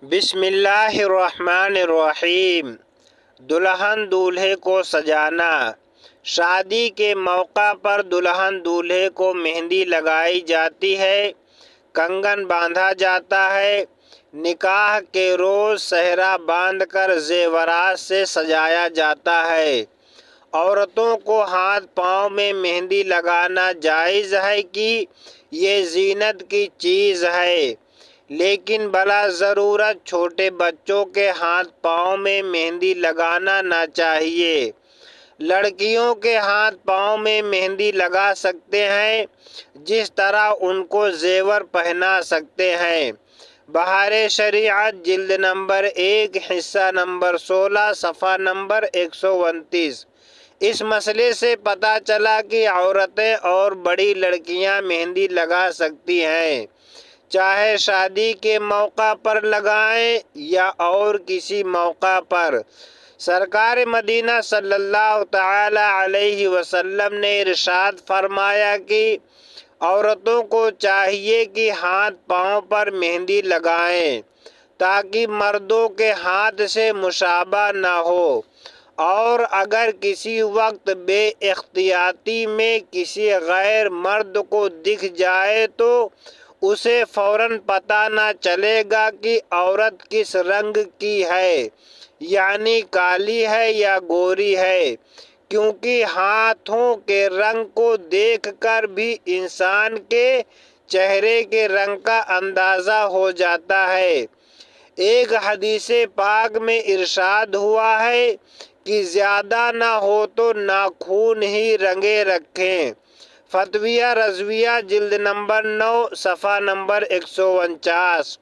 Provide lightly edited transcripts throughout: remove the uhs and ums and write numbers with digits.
بسم اللہ الرحمن الرحیم۔ دلہن دولہے کو سجانا۔ شادی کے موقع پر دلہن دولہے کو مہندی لگائی جاتی ہے، کنگن باندھا جاتا ہے، نکاح کے روز صحرا باندھ کر زیورات سے سجایا جاتا ہے۔ عورتوں کو ہاتھ پاؤں میں مہندی لگانا جائز ہے کہ یہ زینت کی چیز ہے، لیکن بلا ضرورت چھوٹے بچوں کے ہاتھ پاؤں میں مہندی لگانا نہ چاہیے۔ لڑکیوں کے ہاتھ پاؤں میں مہندی لگا سکتے ہیں جس طرح ان کو زیور پہنا سکتے ہیں۔ بہار شریعت جلد نمبر 1 حصہ نمبر 16 صفحہ نمبر 129۔ اس مسئلے سے پتہ چلا کہ عورتیں اور بڑی لڑکیاں مہندی لگا سکتی ہیں، چاہے شادی کے موقع پر لگائیں یا اور کسی موقع پر۔ سرکار مدینہ صلی اللہ تعالی علیہ وسلم نے ارشاد فرمایا کہ عورتوں کو چاہیے کہ ہاتھ پاؤں پر مہندی لگائیں تاکہ مردوں کے ہاتھ سے مشابہ نہ ہو، اور اگر کسی وقت بے احتیاطی میں کسی غیر مرد کو دکھ جائے تو اسے فوراً پتہ نہ چلے گا کہ عورت کس رنگ کی ہے، یعنی کالی ہے یا گوری ہے، کیونکہ ہاتھوں کے رنگ کو دیکھ کر بھی انسان کے چہرے کے رنگ کا اندازہ ہو جاتا ہے۔ ایک حدیث پاک میں ارشاد ہوا ہے کہ زیادہ نہ ہو تو ناخن ہی رنگے رکھیں۔ فتویٰ رضویہ جلد نمبر 9 صفحہ نمبر 149۔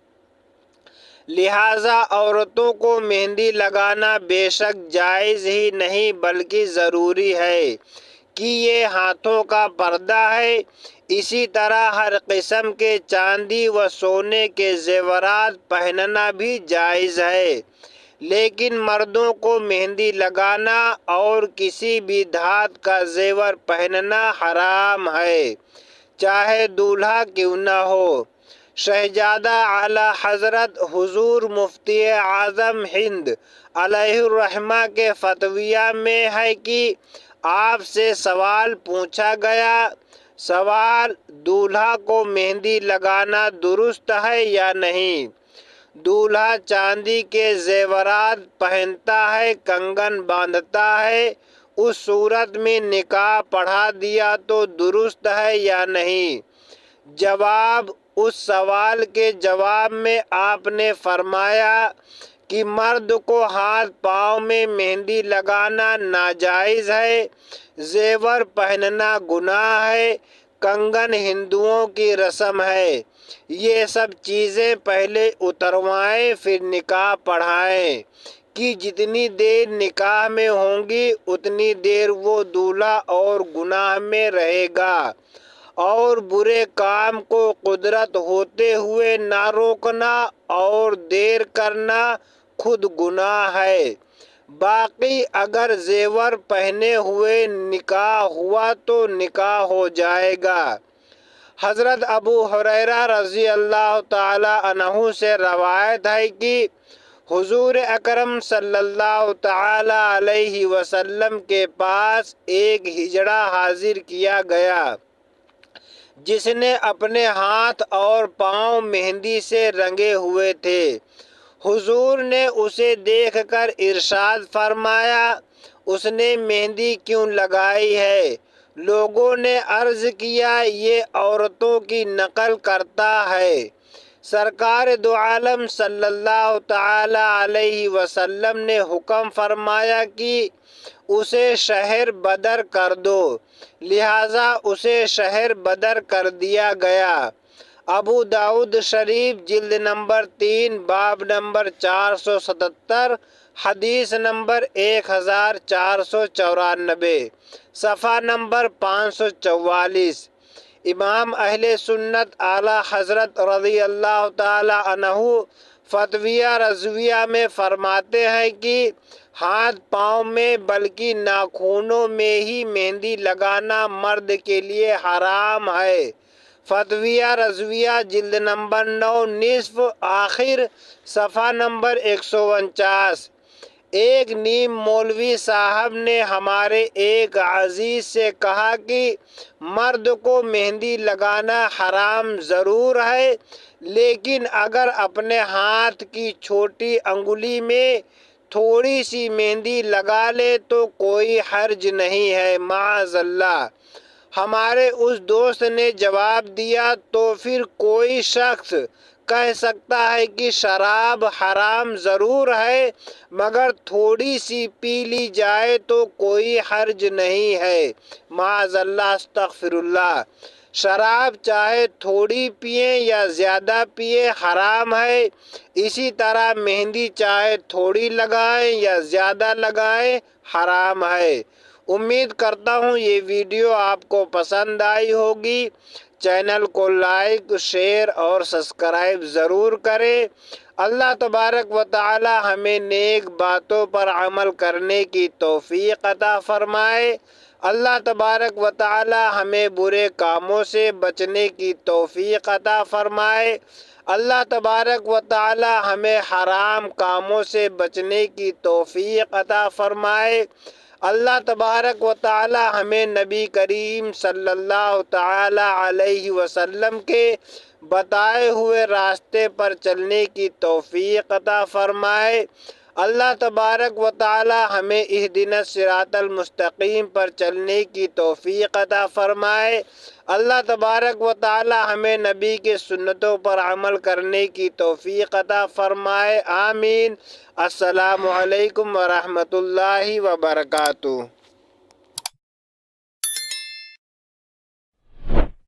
لہٰذا عورتوں کو مہندی لگانا بے شک جائز ہی نہیں بلکہ ضروری ہے کہ یہ ہاتھوں کا پردہ ہے۔ اسی طرح ہر قسم کے چاندی و سونے کے زیورات پہننا بھی جائز ہے، لیکن مردوں کو مہندی لگانا اور کسی بھی دھات کا زیور پہننا حرام ہے، چاہے دولہا کیوں نہ ہو۔ شہزادہ اعلیٰ حضرت حضور مفتی اعظم ہند علیہ الرحمہ کے فتویٰ میں ہے کہ آپ سے سوال پوچھا گیا، سوال: دولہا کو مہندی لگانا درست ہے یا نہیں؟ دولہا چاندی کے زیورات پہنتا ہے، کنگن باندھتا ہے، اس صورت میں نکاح پڑھا دیا تو درست ہے یا نہیں؟ جواب: اس سوال کے جواب میں آپ نے فرمایا کہ مرد کو ہاتھ پاؤں میں مہندی لگانا ناجائز ہے، زیور پہننا گناہ ہے، کنگن ہندوؤں کی رسم ہے، یہ سب چیزیں پہلے اتروائیں پھر نکاح پڑھائیں کہ جتنی دیر نکاح میں ہوں گی اتنی دیر وہ دولہا اور گناہ میں رہے گا، اور برے کام کو قدرت ہوتے ہوئے نہ روکنا اور دیر کرنا خود گناہ ہے۔ باقی اگر زیور پہنے ہوئے نکاح ہوا تو نکاح ہو جائے گا۔ حضرت ابو ہریرہ رضی اللہ تعالی عنہ سے روایت ہے کہ حضور اکرم صلی اللہ تعالی علیہ وسلم کے پاس ایک ہجڑا حاضر کیا گیا جس نے اپنے ہاتھ اور پاؤں مہندی سے رنگے ہوئے تھے۔ حضور نے اسے دیکھ کر ارشاد فرمایا، اس نے مہندی کیوں لگائی ہے؟ لوگوں نے عرض کیا، یہ عورتوں کی نقل کرتا ہے۔ سرکار دو عالم صلی اللہ تعالی علیہ وسلم نے حکم فرمایا کہ اسے شہر بدر کر دو، لہٰذا اسے شہر بدر کر دیا گیا۔ ابو داؤد شریف جلد نمبر 3 باب نمبر 477 حدیث نمبر 1494 صفحہ نمبر 544۔ امام اہل سنت اعلیٰ حضرت رضی اللہ تعالی عنہ فتویٰ رضویہ میں فرماتے ہیں کہ ہاتھ پاؤں میں بلکہ ناخنوں میں ہی مہندی لگانا مرد کے لیے حرام ہے۔ فتویہ رضویہ جلد نمبر 9 نصف آخر صفحہ نمبر 149۔ ایک نیم مولوی صاحب نے ہمارے ایک عزیز سے کہا کہ مرد کو مہندی لگانا حرام ضرور ہے، لیکن اگر اپنے ہاتھ کی چھوٹی انگلی میں تھوڑی سی مہندی لگا لے تو کوئی حرج نہیں ہے، معاذ اللہ۔ ہمارے اس دوست نے جواب دیا، تو پھر کوئی شخص کہہ سکتا ہے کہ شراب حرام ضرور ہے مگر تھوڑی سی پی لی جائے تو کوئی حرج نہیں ہے، معاذ اللہ، استغفر اللہ۔ شراب چاہے تھوڑی پئیں یا زیادہ پئیں حرام ہے، اسی طرح مہندی چاہے تھوڑی لگائیں یا زیادہ لگائیں حرام ہے۔ امید کرتا ہوں یہ ویڈیو آپ کو پسند آئی ہوگی۔ چینل کو لائک، شیئر اور سبسکرائب ضرور کریں۔ اللہ تبارک و تعالی ہمیں نیک باتوں پر عمل کرنے کی توفیق عطا فرمائے۔ اللہ تبارک و تعالی ہمیں برے کاموں سے بچنے کی توفیق عطا فرمائے۔ اللہ تبارک و تعالی ہمیں حرام کاموں سے بچنے کی توفیق عطا فرمائے۔ اللہ تبارک و تعالی ہمیں نبی کریم صلی اللہ تعالی علیہ وسلم کے بتائے ہوئے راستے پر چلنے کی توفیق عطا فرمائے۔ اللہ تبارک و تعالی ہمیں اہدنا الصراط المستقیم پر چلنے کی توفیق عطا فرمائے۔ اللہ تبارک و تعالی ہمیں نبی کے سنتوں پر عمل کرنے کی توفیق عطا فرمائے، آمین۔ السلام علیکم ورحمۃ اللہ وبرکاتہ۔